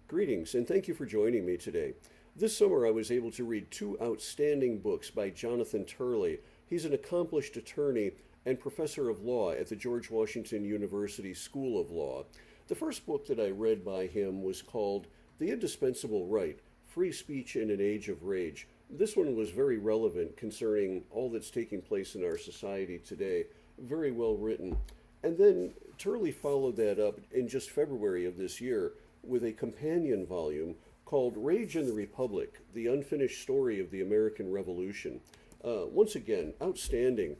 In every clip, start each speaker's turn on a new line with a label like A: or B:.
A: Greetings, and thank you for joining me today. This summer, I was able to read two outstanding books by Jonathan Turley. He's an accomplished attorney and professor of law at the George Washington University School of Law. The first book that I read by him was called The Indispensable Right: Free Speech in an Age of Rage. This one was very relevant concerning all that's taking place in our society today. Very well written. And then Turley followed that up in just February of this year with a companion volume called Rage in the Republic: The Unfinished Story of the American Revolution. Once again, outstanding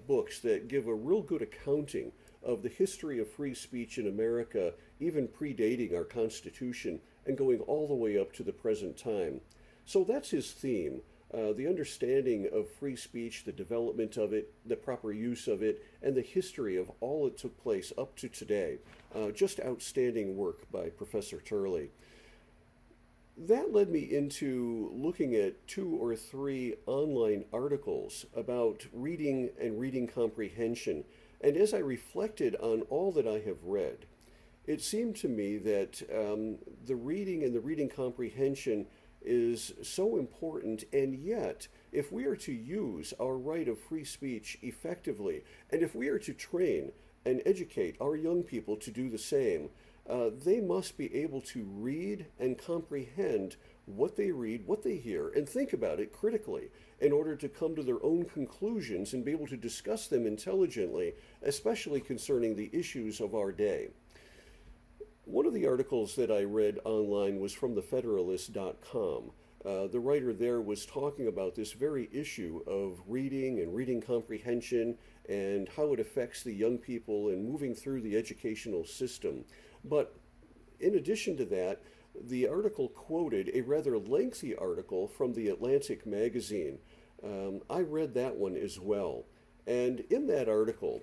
A: books that give a real good accounting of the history of free speech in America, even predating our Constitution and going all the way up to the present time. So that's his theme. The understanding of free speech, the development of it, the proper use of it, and the history of all that took place up to today. Just outstanding work by Professor Turley. That led me into looking at two or three online articles about reading and reading comprehension. And as I reflected on all that I have read, it seemed to me that the reading and the reading comprehension is so important, and yet, if we are to use our right of free speech effectively, and if we are to train and educate our young people to do the same, they must be able to read and comprehend what they read, what they hear, and think about it critically in order to come to their own conclusions and be able to discuss them intelligently, especially concerning the issues of our day. One of the articles that I read online was from thefederalist.com. The writer there was talking about this very issue of reading and reading comprehension and how it affects the young people and moving through the educational system. But in addition to that, the article quoted a rather lengthy article from the Atlantic magazine. I read that one as well. And in that article,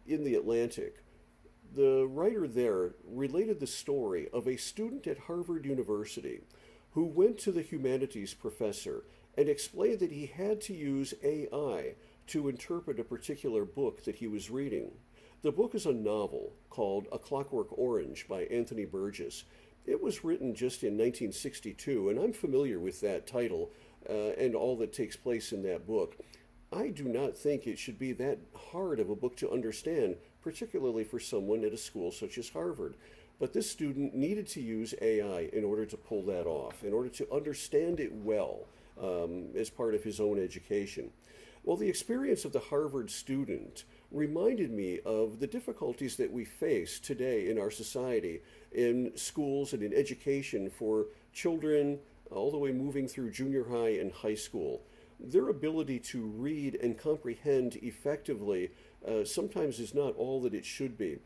A: in the Atlantic, the writer there related the story of a student at Harvard University who went to the humanities professor and explained that he had to use AI to interpret a particular book that he was reading. The book is a novel called A Clockwork Orange by Anthony Burgess. It was written just in 1962, and I'm familiar with that title and all that takes place in that book. I do not think it should be that hard of a book to understand, particularly for someone at a school such as Harvard. But this student needed to use AI in order to pull that off, in order to understand it well as part of his own education. Well, the experience of the Harvard student reminded me of the difficulties that we face today in our society, in schools and in education for children all the way moving through junior high and high school. Their ability to read and comprehend effectively sometimes is not all that it should be.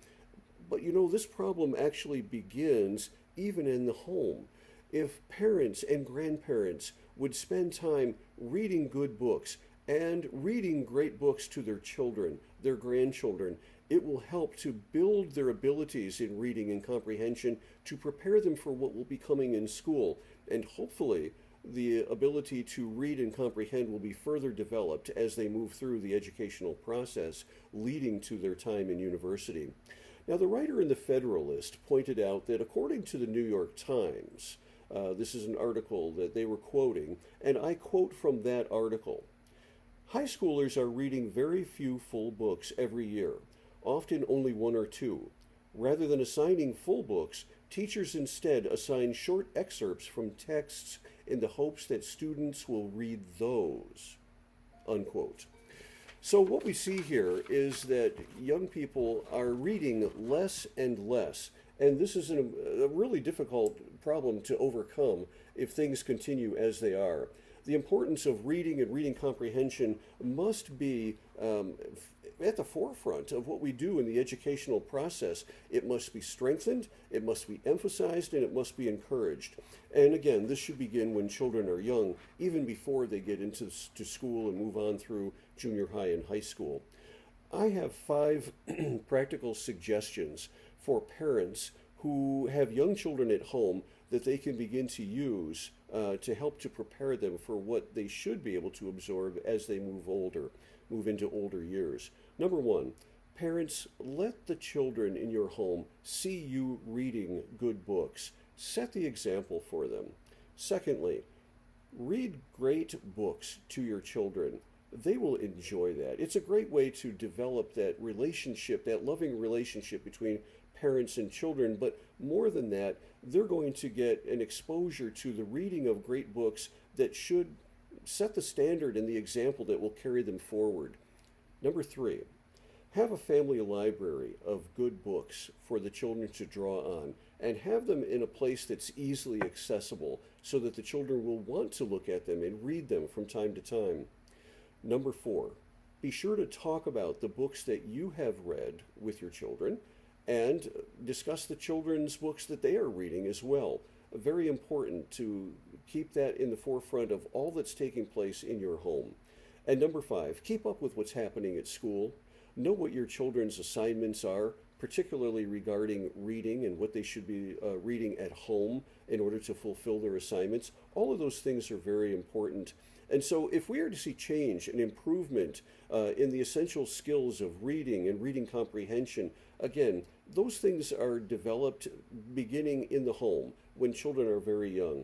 A: But you know, this problem actually begins even in the home. If parents and grandparents would spend time reading good books and reading great books to their children, their grandchildren, it will help to build their abilities in reading and comprehension to prepare them for what will be coming in school. And hopefully, the ability to read and comprehend will be further developed as they move through the educational process leading to their time in university. Now, the writer in The Federalist pointed out that according to the New York Times, this is an article that they were quoting, and I quote from that article: "High schoolers are reading very few full books every year, often only one or two. Rather than assigning full books, teachers instead assign short excerpts from texts in the hopes that students will read those." Unquote. So what we see here is that young people are reading less and less, and this is a really difficult problem to overcome if things continue as they are. The importance of reading and reading comprehension must be at the forefront of what we do in the educational process. It must be strengthened, it must be emphasized, and it must be encouraged. And again, this should begin when children are young, even before they get into school and move on through junior high and high school. I have 5 practical suggestions for parents who have young children at home that they can begin to use to help to prepare them for what they should be able to absorb as they move into older years. Number 1, parents, let the children in your home see you reading good books. Set the example for them. Secondly, read great books to your children. They will enjoy that. It's a great way to develop that relationship, that loving relationship between parents and children. But more than that, they're going to get an exposure to the reading of great books that should set the standard and the example that will carry them forward. Number three, have a family library of good books for the children to draw on, and have them in a place that's easily accessible so that the children will want to look at them and read them from time to time. Number four, be sure to talk about the books that you have read with your children and discuss the children's books that they are reading as well. Very important to keep that in the forefront of all that's taking place in your home. And number five, keep up with what's happening at school. Know what your children's assignments are, particularly regarding reading and what they should be reading at home in order to fulfill their assignments. All of those things are very important. And so if we are to see change and improvement in the essential skills of reading and reading comprehension, again, those things are developed beginning in the home when children are very young.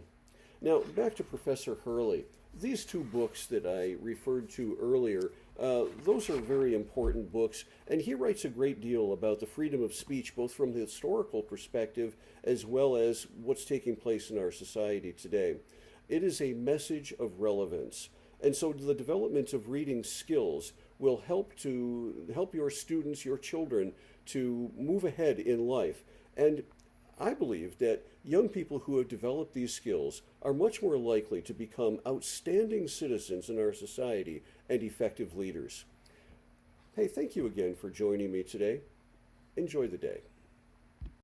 A: Now, back to Professor Hurley. These two books that I referred to earlier, those are very important books, and he writes a great deal about the freedom of speech, both from the historical perspective as well as what's taking place in our society today. It is a message of relevance, and so the development of reading skills will help your students, your children, to move ahead in life. And I believe that young people who have developed these skills are much more likely to become outstanding citizens in our society and effective leaders. Hey, thank you again for joining me today. Enjoy the day.